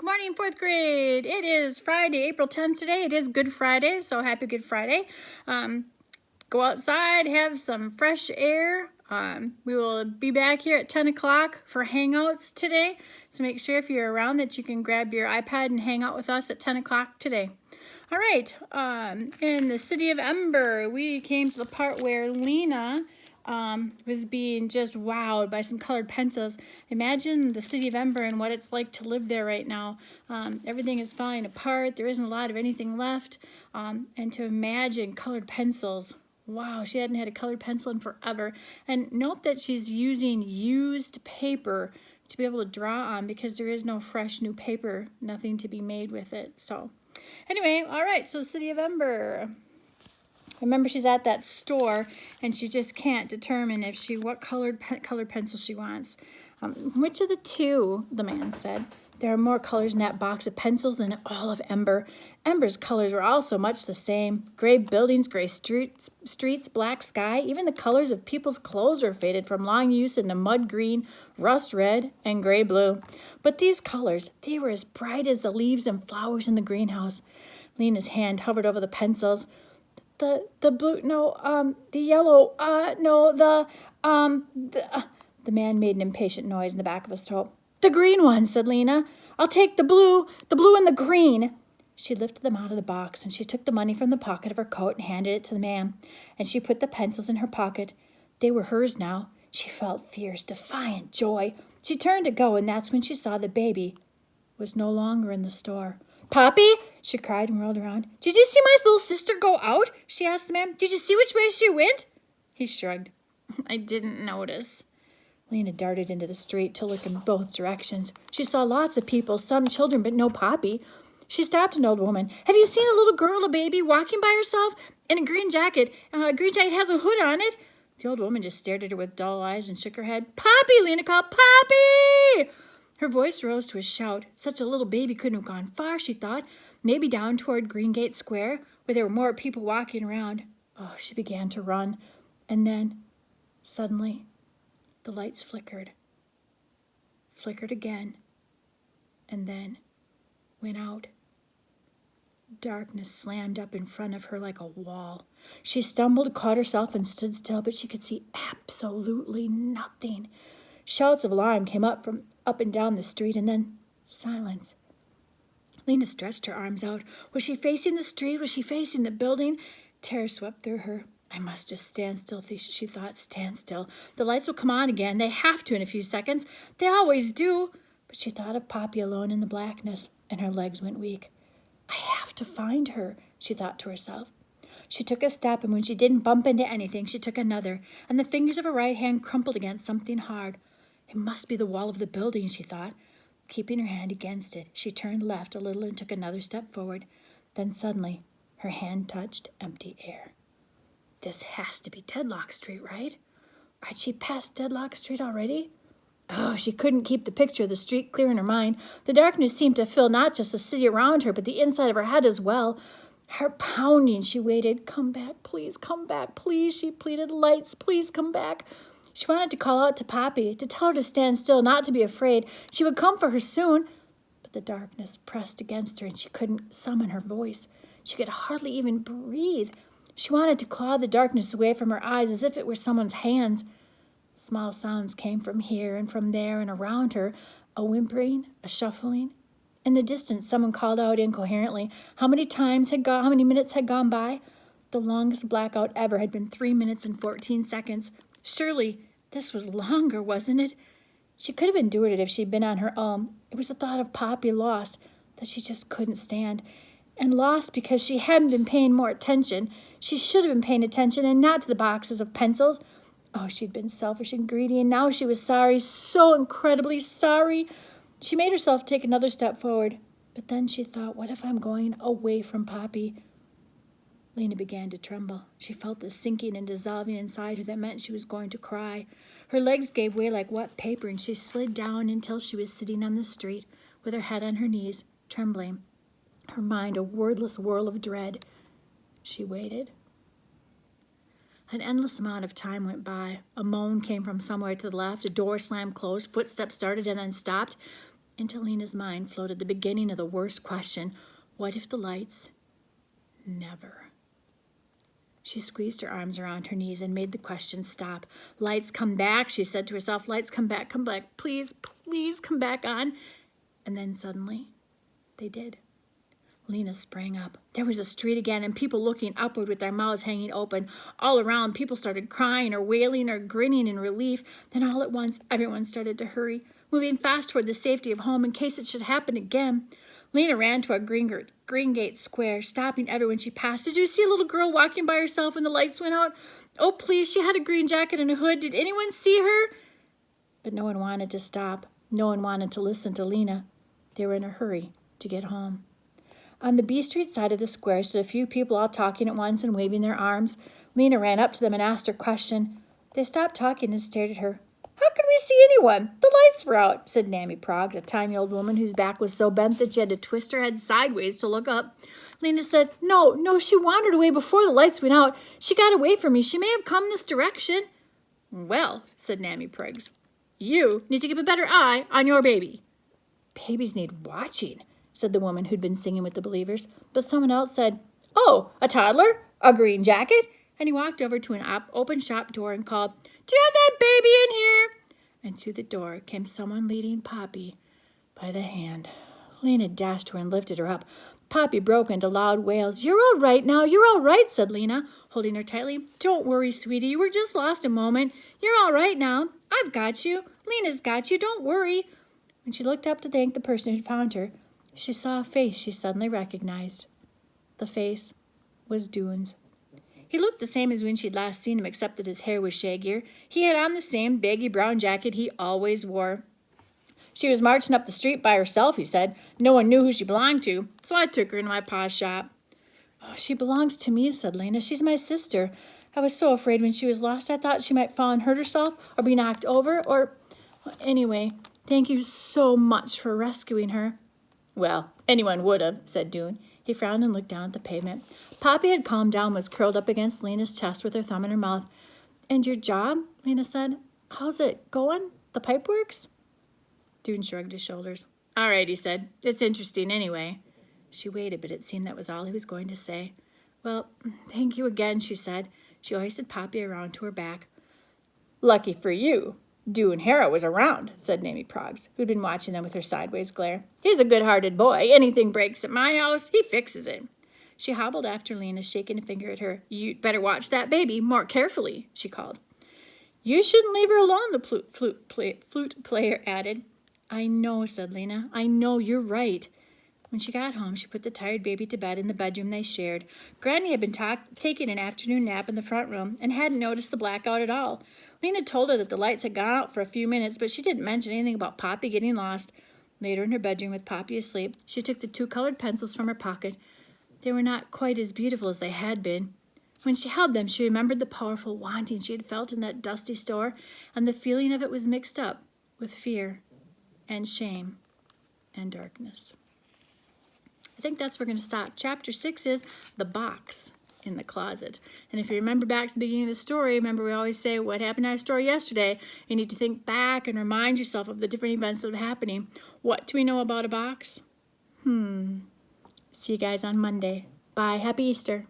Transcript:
Good morning, fourth grade. It is Friday, April 10th today. It is Good Friday, so happy Good Friday. Go outside, have some fresh air. We will be back here at 10 o'clock for Hangouts today. So make sure if you're around that you can grab your iPad and hang out with us at 10 o'clock today. All right, in the city of Ember, we came to the part where Lena was being just wowed by some colored pencils. Imagine the city of Ember and what it's like to live there right now. Everything is falling apart. There isn't a lot of anything left. And to imagine colored pencils. Wow, she hadn't had a colored pencil in forever. And note that she's using used paper to be able to draw on because there is no fresh new paper, nothing to be made with it. So anyway, all right, so the city of Ember. Remember, she's at that store and she just can't determine if what colored pencil she wants. Which of the two, the man said. There are more colors in that box of pencils than all of Ember. Ember's colors were also much the same. Gray buildings, gray streets, black sky. Even the colors of people's clothes were faded from long use into mud green, rust red, and gray blue. But these colors, they were as bright as the leaves and flowers in the greenhouse. Lena's hand hovered over the pencils. The blue, no, the yellow, no, the man made an impatient noise in the back of his throat. The green one, said Lena. I'll take the blue and the green. She lifted them out of the box, and she took the money from the pocket of her coat and handed it to the man, and she put the pencils in her pocket. They were hers now. She felt fierce, defiant joy. She turned to go, and that's when she saw the baby was no longer in the store. Poppy, she cried and whirled around. Did you see my little sister go out? She asked the man. Did you see which way she went? He shrugged. I didn't notice. Lena darted into the street to look in both directions. She saw lots of people, some children, but no Poppy. She stopped an old woman. Have you seen a little girl, a baby, walking by herself in a green jacket? A green jacket has a hood on it. The old woman just stared at her with dull eyes and shook her head. Poppy, Lena called. Poppy! Her voice rose to a shout. Such a little baby couldn't have gone far, she thought. Maybe down toward Greengate Square, where there were more people walking around. Oh, she began to run. And then, suddenly, the lights flickered again, and then went out. Darkness slammed up in front of her like a wall. She stumbled, caught herself, and stood still, but she could see absolutely nothing. Shouts of alarm came up and down the street, and then silence. Lena stretched her arms out. Was she facing the street? Was she facing the building? Terror swept through her. I must just stand still, she thought. Stand still. The lights will come on again. They have to in a few seconds. They always do. But she thought of Poppy alone in the blackness, and her legs went weak. I have to find her, she thought to herself. She took a step, and when she didn't bump into anything, she took another, and the fingers of her right hand crumpled against something hard. It must be the wall of the building, she thought. Keeping her hand against it, she turned left a little and took another step forward. Then suddenly, her hand touched empty air. This has to be Deadlock Street, right? Had she passed Deadlock Street already? Oh, she couldn't keep the picture of the street clear in her mind. The darkness seemed to fill not just the city around her, but the inside of her head as well. Heart pounding, she waited. Come back, please, she pleaded. Lights, please come back. She wanted to call out to Poppy, to tell her to stand still, not to be afraid. She would come for her soon. But the darkness pressed against her, and she couldn't summon her voice. She could hardly even breathe. She wanted to claw the darkness away from her eyes as if it were someone's hands. Small sounds came from here and from there and around her, a whimpering, a shuffling. In the distance, someone called out incoherently. How many minutes had gone by? The longest blackout ever had been 3 minutes and 14 seconds. Surely this was longer, wasn't it? She could have endured it if she'd been on her own. It was the thought of Poppy lost that she just couldn't stand. And lost because she hadn't been paying more attention. She should have been paying attention and not to the boxes of pencils. Oh, she'd been selfish and greedy, and now she was sorry, so incredibly sorry. She made herself take another step forward. But then she thought, what if I'm going away from Poppy? Lena began to tremble. She felt the sinking and dissolving inside her that meant she was going to cry. Her legs gave way like wet paper, and she slid down until she was sitting on the street with her head on her knees, trembling. Her mind a wordless whirl of dread. She waited. An endless amount of time went by. A moan came from somewhere to the left. A door slammed closed. Footsteps started and then stopped. Into Lena's mind floated the beginning of the worst question. What if the lights never? She squeezed her arms around her knees and made the question stop. Lights come back, she said to herself. Lights come back, please, please come back on. And then suddenly, they did. Lena sprang up. There was a street again, and people looking upward with their mouths hanging open. All around, people started crying or wailing or grinning in relief. Then all at once, everyone started to hurry, moving fast toward the safety of home in case it should happen again. Lena ran to a Green Gate Square, stopping everyone she passed. Did you see a little girl walking by herself when the lights went out? Oh, please, she had a green jacket and a hood. Did anyone see her? But no one wanted to stop. No one wanted to listen to Lena. They were in a hurry to get home. On the B Street side of the square stood a few people all talking at once and waving their arms. Lena ran up to them and asked her question. They stopped talking and stared at her. How could we see anyone? The lights were out, said Mammy Progg, a tiny old woman whose back was so bent that she had to twist her head sideways to look up. Lena said, No, she wandered away before the lights went out. She got away from me. She may have come this direction. Well, said Mammy Priggs, you need to keep a better eye on your baby. Babies need watching, said the woman who'd been singing with the Believers. But someone else said, Oh, a toddler? A green jacket? And he walked over to an open shop door and called, Do you have that baby in here? And through the door came someone leading Poppy by the hand. Lena dashed to her and lifted her up. Poppy broke into loud wails. You're all right now. You're all right, said Lena, holding her tightly. Don't worry, sweetie. You were just lost a moment. You're all right now. I've got you. Lena's got you. Don't worry. When she looked up to thank the person who'd found her, she saw a face she suddenly recognized. The face was Doone's. He looked the same as when she'd last seen him, except that his hair was shaggier. He had on the same baggy brown jacket he always wore. She was marching up the street by herself, he said. No one knew who she belonged to, so I took her into my pa's shop. Oh, she belongs to me, said Lena. She's my sister. I was so afraid when she was lost, I thought she might fall and hurt herself or be knocked over or... Well, anyway, thank you so much for rescuing her. Well, anyone would have, said Doone. He frowned and looked down at the pavement. Poppy had calmed down and was curled up against Lena's chest with her thumb in her mouth. And your job? Lena said. How's it going? The pipe works? Doone shrugged his shoulders. All right, he said. It's interesting anyway. She waited, but it seemed that was all he was going to say. Well, thank you again, she said. She hoisted Poppy around to her back. Lucky for you, Doone Harrow was around, said Mammy Proggs, who'd been watching them with her sideways glare. He's a good-hearted boy. Anything breaks at my house, he fixes it. She hobbled after Lena, shaking a finger at her. You'd better watch that baby more carefully, she called. You shouldn't leave her alone, the flute player added. I know, said Lena. I know, you're right. When she got home, she put the tired baby to bed in the bedroom they shared. Granny had been taking an afternoon nap in the front room and hadn't noticed the blackout at all. Lena told her that the lights had gone out for a few minutes, but she didn't mention anything about Poppy getting lost. Later in her bedroom with Poppy asleep, she took the 2 colored pencils from her pocket. They were not quite as beautiful as they had been. When she held them, she remembered the powerful wanting she had felt in that dusty store, and the feeling of it was mixed up with fear and shame and darkness. I think that's where we're going to stop. Chapter 6 is the box in the closet. And if you remember back to the beginning of the story, remember we always say, what happened in our story yesterday? You need to think back and remind yourself of the different events that are happening. What do we know about a box? See you guys on Monday. Bye. Happy Easter.